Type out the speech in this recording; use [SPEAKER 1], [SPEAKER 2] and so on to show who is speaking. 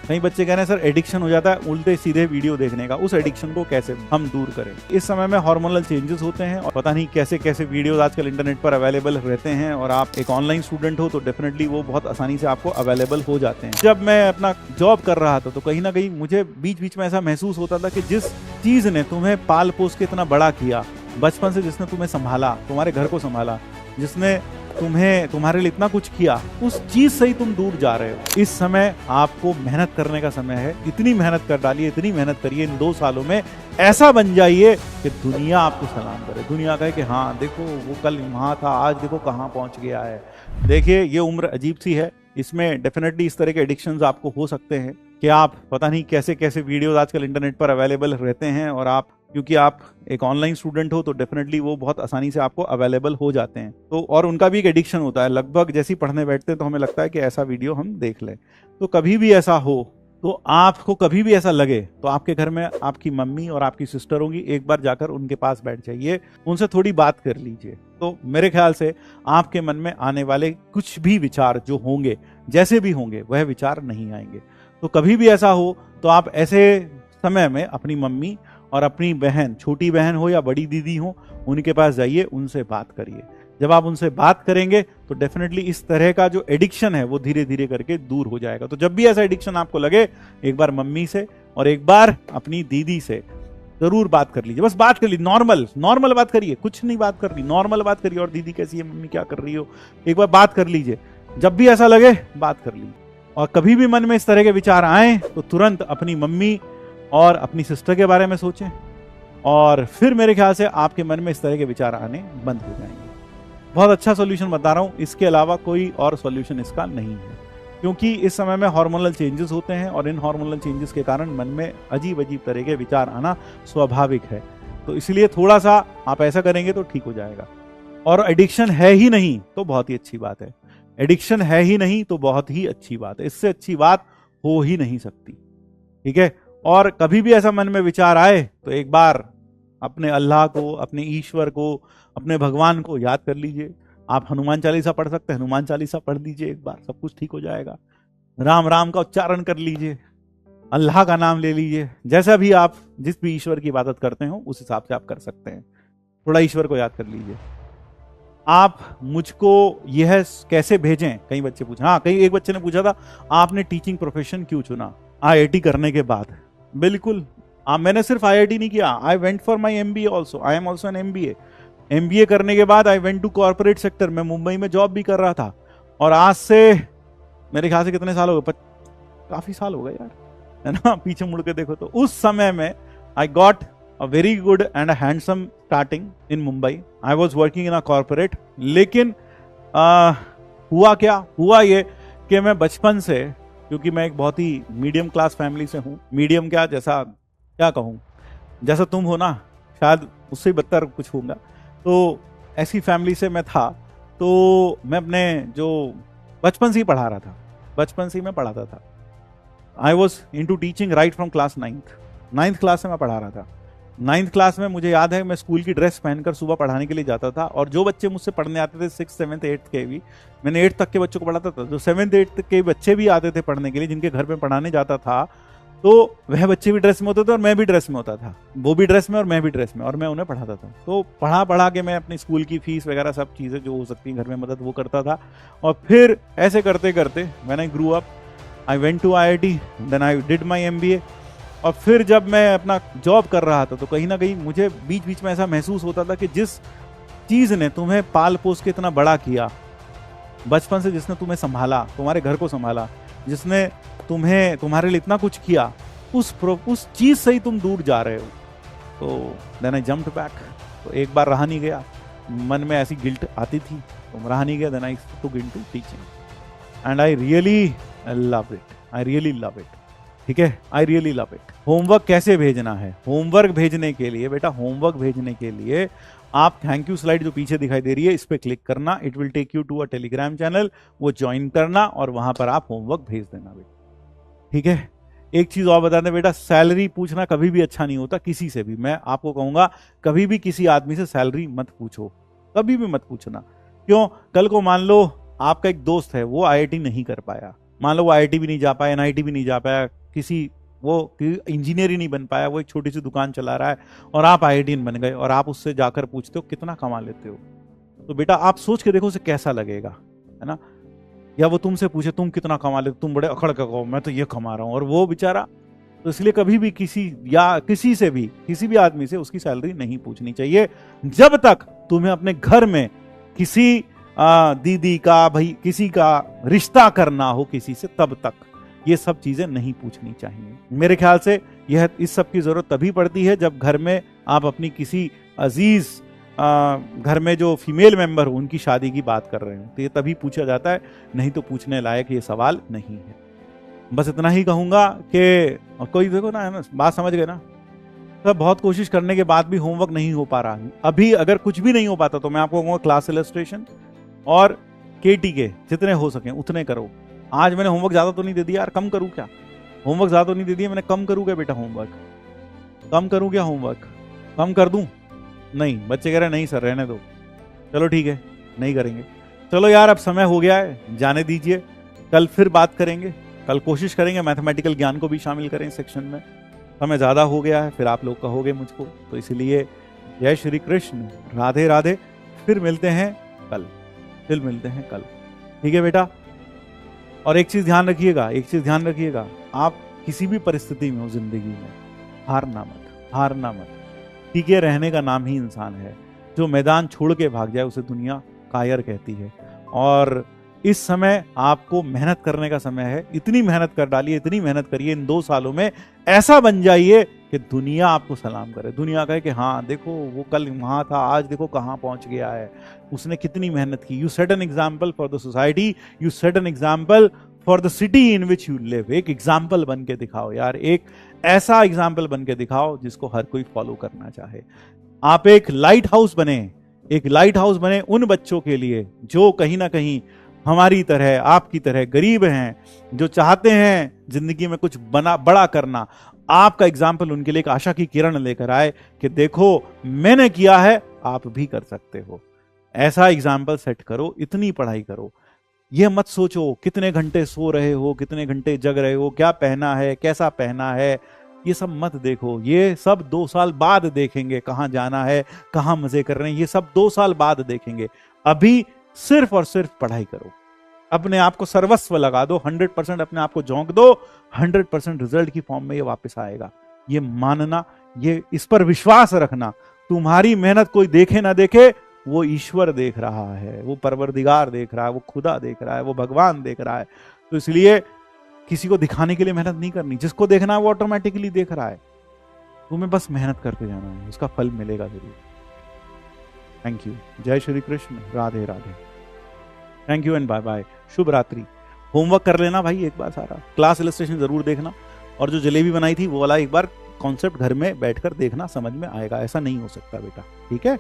[SPEAKER 1] कई बच्चे कह रहे हैं सर एडिक्शन हो जाता है उल्टे सीधे वीडियो देखने का, उस एडिक्शन को कैसे हम दूर करें। इस समय में हार्मोनल चेंजेस होते हैं और पता नहीं कैसे कैसे वीडियोस आजकल इंटरनेट पर अवेलेबल रहते हैं, और आप एक ऑनलाइन स्टूडेंट हो तो डेफिनेटली वो बहुत आसानी से आपको अवेलेबल हो जाते हैं। जब मैं अपना जॉब कर रहा था तो कहीं ना कहीं मुझे बीच बीच में ऐसा महसूस होता था कि जिस चीज ने तुम्हें पाल पोस के इतना बड़ा किया, बचपन से जिसने तुम्हें संभाला, तुम्हारे घर को संभाला, जिसने तुम्हारे लिए इतना कुछ किया, उस चीज से ही तुम दूर जा रहे हो। इस समय आपको मेहनत करने का समय है। इतनी मेहनत कर डालिए, इतनी मेहनत करिए, इन 2 सालों में ऐसा बन जाइए कि दुनिया आपको सलाम करे, दुनिया कहे कि हाँ देखो वो कल वहां था, आज देखो कहाँ पहुंच गया है। देखिए ये उम्र अजीब सी है, इसमें डेफिनेटली इस तरह के एडिक्शंस आपको हो सकते हैं कि आप पता नहीं कैसे कैसे वीडियोस आजकल इंटरनेट पर अवेलेबल रहते हैं, और आप क्योंकि आप एक ऑनलाइन स्टूडेंट हो तो डेफिनेटली वो बहुत आसानी से आपको अवेलेबल हो जाते हैं। तो और उनका भी एक एडिक्शन होता है, लगभग जैसे ही पढ़ने बैठते हैं तो हमें लगता है कि ऐसा वीडियो हम देख लें। तो कभी भी ऐसा हो, तो आपको कभी भी ऐसा लगे तो आपके घर में आपकी मम्मी और आपकी सिस्टर होंगी, एक बार जाकर उनके पास बैठ जाइए, उनसे थोड़ी बात कर लीजिए। तो मेरे ख्याल से आपके मन में आने वाले कुछ भी विचार जो होंगे, जैसे भी होंगे, वह विचार नहीं आएंगे। तो कभी भी ऐसा हो तो आप ऐसे समय में अपनी मम्मी और अपनी बहन, छोटी बहन हो या बड़ी दीदी हो, उनके पास जाइए, उनसे बात करिए। जब आप उनसे बात करेंगे तो डेफिनेटली इस तरह का जो एडिक्शन है वो धीरे धीरे करके दूर हो जाएगा। तो जब भी ऐसा एडिक्शन आपको लगे, एक बार मम्मी से और एक बार अपनी दीदी से जरूर बात कर लीजिए। बस बात कर लीजिए, नॉर्मल बात करिए, कुछ नहीं बात करनी, नॉर्मल बात करिए। और दीदी कैसी है, मम्मी क्या कर रही हो, एक बार बात कर लीजिए। जब भी ऐसा लगे बात कर लीजिए। और कभी भी मन में इस तरह के विचार आए तो तुरंत अपनी मम्मी और अपनी सिस्टर के बारे में सोचें, और फिर मेरे ख्याल से आपके मन में इस तरह के विचार आने बंद हो जाएंगे। बहुत अच्छा सॉल्यूशन बता रहा हूं, इसके अलावा कोई और सॉल्यूशन इसका नहीं है, क्योंकि इस समय में हार्मोनल चेंजेस होते हैं और इन हार्मोनल चेंजेस के कारण मन में अजीब अजीब तरह के विचार आना स्वाभाविक है। तो इसलिए थोड़ा सा आप ऐसा करेंगे तो ठीक हो जाएगा। और एडिक्शन है ही नहीं तो बहुत ही अच्छी बात है, एडिक्शन है ही नहीं तो बहुत ही अच्छी बात है, इससे अच्छी बात हो ही नहीं सकती। ठीक है। और कभी भी ऐसा मन में विचार आए तो एक बार अपने अल्लाह को, अपने ईश्वर को, अपने भगवान को याद कर लीजिए। आप हनुमान चालीसा पढ़ सकते हैं, हनुमान चालीसा पढ़ लीजिए, एक बार सब कुछ ठीक हो जाएगा। राम राम का उच्चारण कर लीजिए, अल्लाह का नाम ले लीजिए, जैसा भी आप जिस भी ईश्वर की इबादत करते हो उस हिसाब से आप कर सकते हैं। थोड़ा ईश्वर को याद कर लीजिए। आप मुझको यह कैसे भेजें, कई बच्चे पूछे। हाँ, कई एक बच्चे ने पूछा था आपने टीचिंग प्रोफेशन क्यों चुना आईआईटी करने के बाद। बिल्कुल, मैंने सिर्फ आईआईटी नहीं किया, I went for my MBA also, I am also an MBA. MBA करने के बाद I went to corporate sector, मैं मुंबई में जॉब भी कर रहा था। और आज से मेरे ख्याल से कितने साल हो गए, काफी साल हो गए यार, है ना, पीछे मुड़ के देखो तो। उस समय में I got a very good and a handsome starting in Mumbai. I was working in a corporate. लेकिन हुआ क्या, हुआ ये कि मैं बचपन से, क्योंकि मैं एक बहुत ही मीडियम क्लास फैमिली से हूँ, मीडियम क्या, जैसा क्या कहूँ, जैसा तुम हो ना, शायद उससे बदतर कुछ होगा, तो ऐसी फैमिली से मैं था। तो मैं अपने जो बचपन से ही पढ़ा रहा था, बचपन से ही मैं पढ़ाता था। I was into teaching right from class 9th class से मैं पढ़ा रहा था। 9th क्लास में मुझे याद है मैं स्कूल की ड्रेस पहनकर सुबह पढ़ाने के लिए जाता था, और जो बच्चे मुझसे पढ़ने आते थे 6th 7th 8th के भी, मैंने 8th तक के बच्चों को पढ़ाता था, जो 7th 8th के बच्चे भी आते थे पढ़ने के लिए, जिनके घर में पढ़ाने जाता था, तो वह बच्चे भी ड्रेस में होते थे और मैं भी ड्रेस में होता था, वो भी ड्रेस में और मैं भी ड्रेस में, और मैं उन्हें पढ़ाता था। तो पढ़ा के मैं अपनी स्कूल की फीस वगैरह सब चीज़ें जो हो सकती हैं घर में मदद वो करता था। और फिर ऐसे करते करते when I grew up I went to IIT, then I did my MBA. और फिर जब मैं अपना जॉब कर रहा था तो कहीं ना कहीं मुझे बीच बीच में ऐसा महसूस होता था कि जिस चीज़ ने तुम्हें पाल पोस के इतना बड़ा किया, बचपन से जिसने तुम्हें संभाला, तुम्हारे घर को संभाला, जिसने तुम्हारे लिए इतना कुछ किया, उस चीज़ से ही तुम दूर जा रहे हो। तो देन आई जम्प्ड बैक। तो एक बार रहा नहीं गया, मन में ऐसी गिल्ट आती थी तो रहा नहीं गया, then I took into teaching and I really love it, I really love it. ठीक है, I really love it. Homework कैसे भेजना है, होमवर्क भेजने के लिए बेटा, होमवर्क भेजने के लिए आप थैंक यू स्लाइड जो पीछे दिखाई दे रही है इस पे क्लिक करना, it will take you to a Telegram channel, वो ज्वाइन करना और वहां पर आप होमवर्क भेज देना बेटा। ठीक है। एक चीज और बता दें बेटा, सैलरी पूछना कभी भी अच्छा नहीं होता किसी से भी। मैं आपको कहूंगा कभी भी किसी आदमी से सैलरी मत पूछो, कभी भी मत पूछना। क्यों? कल को मान लो आपका एक दोस्त है वो आईआईटी नहीं कर पाया, मान लो वो IIT भी नहीं जा पाया, NIT भी नहीं जा पाया, वो इंजीनियर ही नहीं बन पाया, वो एक छोटी सी दुकान चला रहा है और आप IITian बन गए और आप उससे जाकर पूछते हो कितना कमा लेते हो, तो बेटा आप सोच के देखो उसे कैसा लगेगा, है ना। या वो तुमसे पूछे तुम कितना कमा लेते, तुम बड़े अखड़ के कहो मैं तो ये कमा रहा हूं, और वो बेचारा। तो इसलिए कभी भी किसी भी आदमी से उसकी सैलरी नहीं पूछनी चाहिए जब तक तुम्हें अपने घर में किसी दीदी का, भाई किसी का रिश्ता करना हो किसी से, तब तक ये सब चीजें नहीं पूछनी चाहिए। मेरे ख्याल से यह इस सब की जरूरत तभी पड़ती है जब घर में आप अपनी किसी अजीज घर में जो फीमेल मेंबर हो उनकी शादी की बात कर रहे हो, तो ये तभी पूछा जाता है, नहीं तो पूछने लायक ये सवाल नहीं है। बस इतना ही कहूंगा कि कोई देखो ना, बात समझ गए ना, तो बहुत कोशिश करने के बाद भी होमवर्क नहीं हो पा रहा। अभी अगर कुछ भी नहीं हो पाता तो मैं आपको कहूंगा क्लास इलस्ट्रेशन और KT के जितने हो सके उतने करो। आज मैंने होमवर्क ज्यादा तो नहीं दे दिया यार, कम करूं क्या? होमवर्क ज्यादा तो नहीं दे दिया मैंने, कम करूं क्या बेटा? होमवर्क कम करूं क्या? होमवर्क कम कर दूं? नहीं, बच्चे कह रहे नहीं सर रहने दो। चलो ठीक है, नहीं करेंगे। चलो यार अब समय हो गया है, जाने दीजिए, कल फिर बात करेंगे। कल कोशिश करेंगे मैथमेटिकल ज्ञान को भी शामिल करें सेक्शन में। समय ज्यादा हो गया है, फिर आप लोग कहोगे मुझको, तो इसलिए जय श्री कृष्ण, राधे राधे। फिर मिलते हैं कल, ठीक है बेटा। और एक चीज ध्यान रखिएगा, आप किसी भी परिस्थिति में हो जिंदगी में, हारना मत। टीके रहने का नाम ही इंसान है। जो मैदान छोड़ के भाग जाए उसे दुनिया कायर कहती है। और इस समय आपको मेहनत करने का समय है। इतनी मेहनत कर डालिए, इतनी मेहनत करिए, इन 2 सालों में ऐसा बन जाइए कि दुनिया आपको सलाम करे, दुनिया कहे कि हाँ देखो वो कल वहां था, आज देखो कहाँ पहुंच गया है, उसने कितनी मेहनत की। You set an example for the society, you set an example for the city in which you live. एक एग्जाम्पल बन के दिखाओ यार, एक ऐसा एग्जाम्पल बन के दिखाओ जिसको हर कोई फॉलो करना चाहे। आप एक लाइट हाउस बने उन बच्चों के लिए जो कहीं ना कहीं हमारी तरह, आपकी तरह गरीब हैं, जो चाहते हैं जिंदगी में कुछ बड़ा करना। आपका एग्जाम्पल उनके लिए एक आशा की किरण लेकर आए कि देखो मैंने किया है, आप भी कर सकते हो। ऐसा एग्जाम्पल सेट करो, इतनी पढ़ाई करो। यह मत सोचो कितने घंटे सो रहे हो, कितने घंटे जग रहे हो, क्या पहना है, कैसा पहना है, ये सब मत देखो। ये सब 2 साल बाद देखेंगे, कहां जाना है, कहां मजे कर रहे हैं, ये सब 2 साल बाद देखेंगे। अभी सिर्फ और सिर्फ पढ़ाई करो, अपने आप को सर्वस्व लगा दो, 100% अपने आप को झोंक दो, 100% रिजल्ट की फॉर्म में ये वापस आएगा। ये मानना, ये इस पर विश्वास रखना। तुम्हारी मेहनत कोई देखे ना देखे, वो ईश्वर देख रहा है, वो परवरदिगार देख रहा है, वो खुदा देख रहा है, वो भगवान देख रहा है। तो इसलिए किसी को दिखाने के लिए मेहनत नहीं करनी, जिसको देखना है वो ऑटोमेटिकली देख रहा है। तुम्हें बस मेहनत करते जाना है, उसका फल मिलेगा जरूर। Thank you. जय Shri Krishna, Radhe Radhe. Thank you and bye bye. शुभ रात्रि। होमवर्क कर लेना भाई एक बार सारा, क्लास इलस्ट्रेशन जरूर देखना, और जो जलेबी बनाई थी वो वाला एक बार कॉन्सेप्ट घर में बैठकर देखना, समझ में आएगा। ऐसा नहीं हो सकता बेटा, ठीक है।